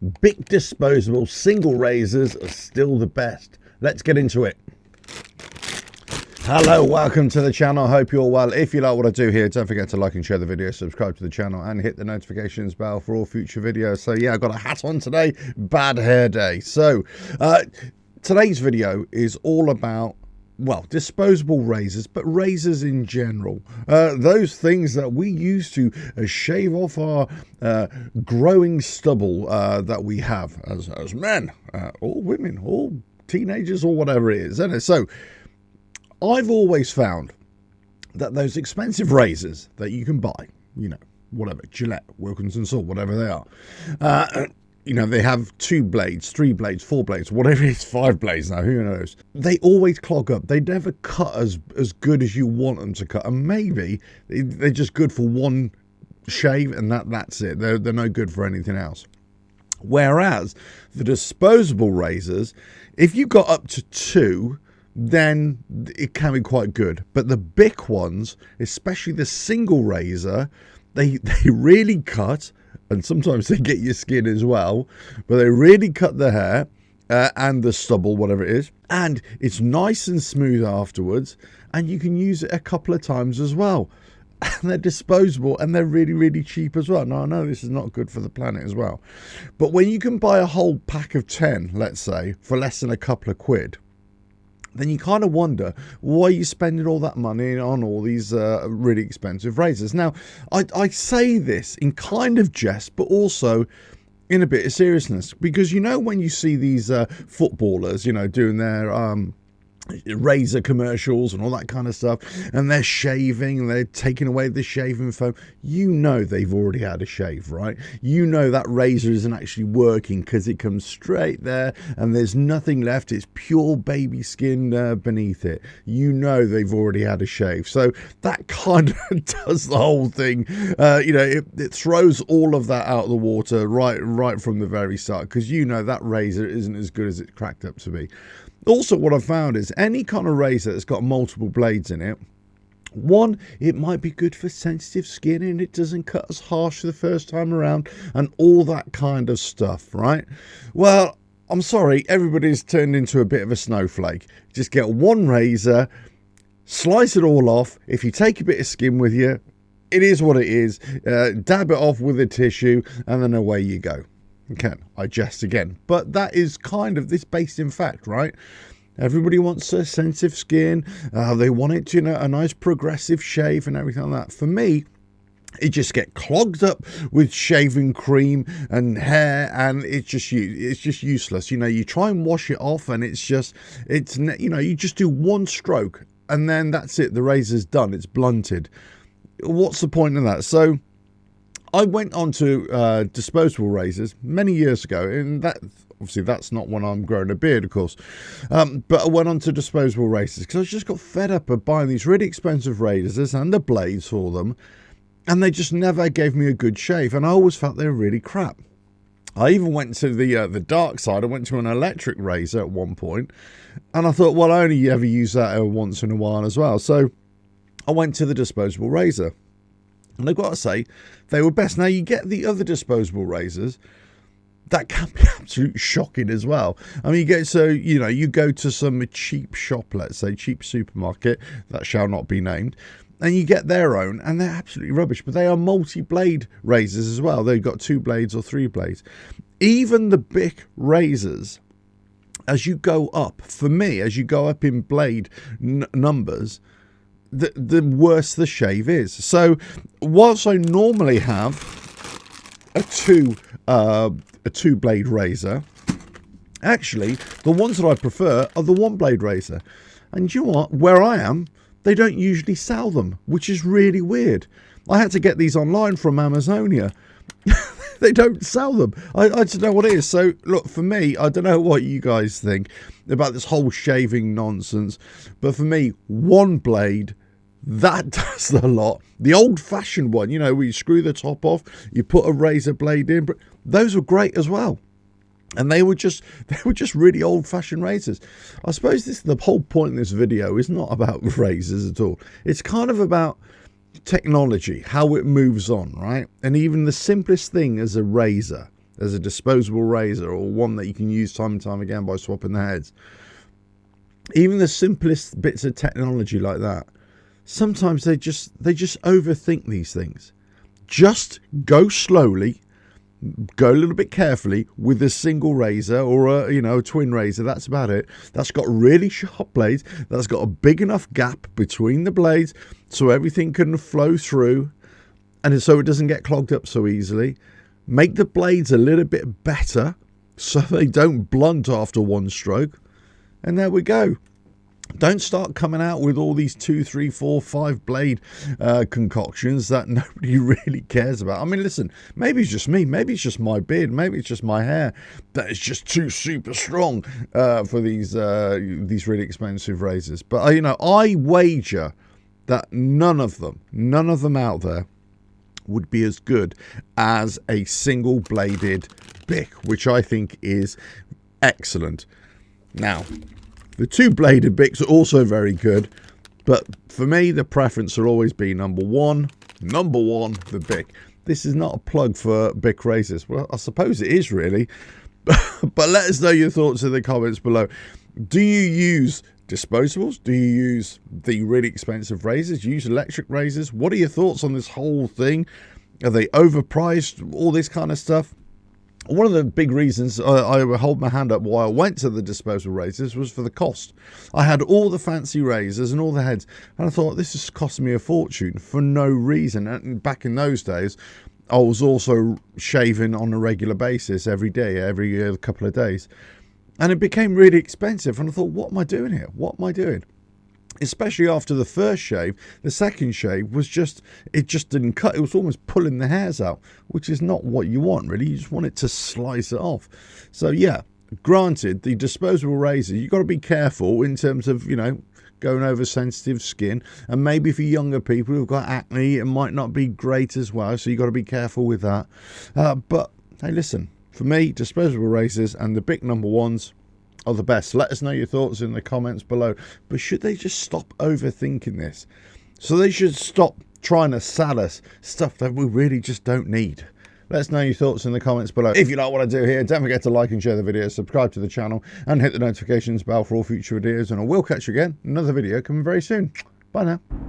BIC disposable single razors are still the best. Let's get into it. Hello, welcome to the channel. Hope you're well. If you like what I do here, don't forget to like and share the video, subscribe to the channel and hit the notifications bell for all future videos. So yeah, I've got a hat on today, bad hair day. So today's video is all about, well, disposable razors, but razors in general. Those things that we use to shave off our growing stubble that we have as men, or women, or teenagers, or whatever it is. And so I've always found that those expensive razors that you can buy, you know, whatever, Gillette, Wilkinson Salt, whatever they are, you know, they have 2 blades, 3 blades, 4 blades, whatever it is, 5 blades now, who knows. They always clog up. They never cut as good as you want them to cut. And maybe they're just good for one shave and that's it. They're no good for anything else. Whereas the disposable razors, if you got up to 2, then it can be quite good. But the BIC ones, especially the single razor, they really cut. And sometimes they get your skin as well, but they really cut the hair and the stubble, whatever it is. And it's nice and smooth afterwards, and you can use it a couple of times as well. And they're disposable, and they're really, really cheap as well. Now, I know this is not good for the planet as well, but when you can buy a whole pack of 10, let's say, for less than a couple of quid, then you kind of wonder, why are you spending all that money on all these really expensive razors? Now, I say this in kind of jest, but also in a bit of seriousness, because, you know, when you see these footballers, you know, doing their razor commercials and all that kind of stuff, and they're shaving and they're taking away the shaving foam, you know they've already had a shave, right? You know that razor isn't actually working because it comes straight there and there's nothing left. It's pure baby skin beneath it. You know they've already had a shave. So that kind of does the whole thing. You know, it throws all of that out of the water right from the very start, because you know that razor isn't as good as it's cracked up to be. Also, what I've found is any kind of razor that's got multiple blades in it, one, it might be good for sensitive skin and it doesn't cut as harsh the first time around and all that kind of stuff, right? Well, I'm sorry, everybody's turned into a bit of a snowflake. Just get one razor, slice it all off. If you take a bit of skin with you, it is what it is. Dab it off with a tissue and then away you go. Okay, I jest again, but that is kind of this based in fact, right? Everybody wants a sensitive skin. They want it to, you know, a nice progressive shave and everything like that. For me, it just get clogged up with shaving cream and hair, and it's just useless. You know, you try and wash it off, and you know, you just do one stroke, and then that's it. The razor's done. It's blunted. What's the point of that? So I went on to disposable razors many years ago, and that obviously that's not when I'm growing a beard, of course. But I went on to disposable razors because I just got fed up of buying these really expensive razors and the blades for them, and they just never gave me a good shave, and I always felt they were really crap. I even went to the dark side. I went to an electric razor at one point, and I thought, well, I only ever use that once in a while as well. So I went to the disposable razor. And I've got to say, they were best. Now, you get the other disposable razors, that can be absolutely shocking as well. I mean, you know, you go to some cheap shop, let's say, cheap supermarket, that shall not be named, and you get their own, and they're absolutely rubbish. But they are multi-blade razors as well. They've got 2 blades or 3 blades. Even the BIC razors, as you go up, for me, as you go up in blade numbers, the worse the shave is. So whilst I normally have a two blade razor, actually the ones that I prefer are the 1 blade razor. And you know what, where I am, they don't usually sell them, which is really weird. I had to get these online from Amazonia. They don't sell them. I don't know what it is. So look, for me, I don't know what you guys think about this whole shaving nonsense, but for me, 1 blade, that does the lot. The old-fashioned one, you know, where you screw the top off, you put a razor blade in, but those were great as well. And they were just really old-fashioned razors. I suppose the whole point of this video is not about razors at all. It's kind of about technology, how it moves on, right? And even the simplest thing as a razor, there's a disposable razor, or one that you can use time and time again by swapping the heads. Even the simplest bits of technology like that, sometimes they just overthink these things. Just go slowly, go a little bit carefully with a single razor, or a twin razor. That's about it. That's got really sharp blades. That's got a big enough gap between the blades so everything can flow through, and so it doesn't get clogged up so easily. Make the blades a little bit better so they don't blunt after one stroke, and there we go. Don't start coming out with all these 2, 3, 4, 5 blade concoctions that nobody really cares about. I mean, listen, maybe it's just me, maybe it's just my beard, maybe it's just my hair that is just too super strong for these really expensive razors. But I wager that none of them out there would be as good as a single bladed BIC, which I think is excellent. Now, the 2-bladed BICs are also very good, but for me, the preference will always be number one, the BIC. This is not a plug for BIC razors. Well, I suppose it is really, but let us know your thoughts in the comments below. Do you use disposables? Do you use the really expensive razors? Do you use electric razors? What are your thoughts on this whole thing? Are they overpriced? All this kind of stuff. One of the big reasons I hold my hand up why I went to the disposable razors was for the cost. I had all the fancy razors and all the heads, and I thought, this is costing me a fortune for no reason. And back in those days, I was also shaving on a regular basis every day, every couple of days. And it became really expensive, and I thought, what am I doing here? What am I doing? Especially after the first shave, the second shave was it just didn't cut. It was almost pulling the hairs out, which is not what you want, really. You just want it to slice it off. So, yeah, granted, the disposable razor, you've got to be careful in terms of, going over sensitive skin. And maybe for younger people who've got acne, it might not be great as well. So you've got to be careful with that. But, hey, listen, for me, disposable razors and the BIC number ones are the best. Let us know your thoughts in the comments below. But should they just stop overthinking this? So they should stop trying to sell us stuff that we really just don't need. Let us know your thoughts in the comments below. If you like what I do here, don't forget to like and share the video, subscribe to the channel, and hit the notifications bell for all future videos. And I will catch you again in another video coming very soon. Bye now.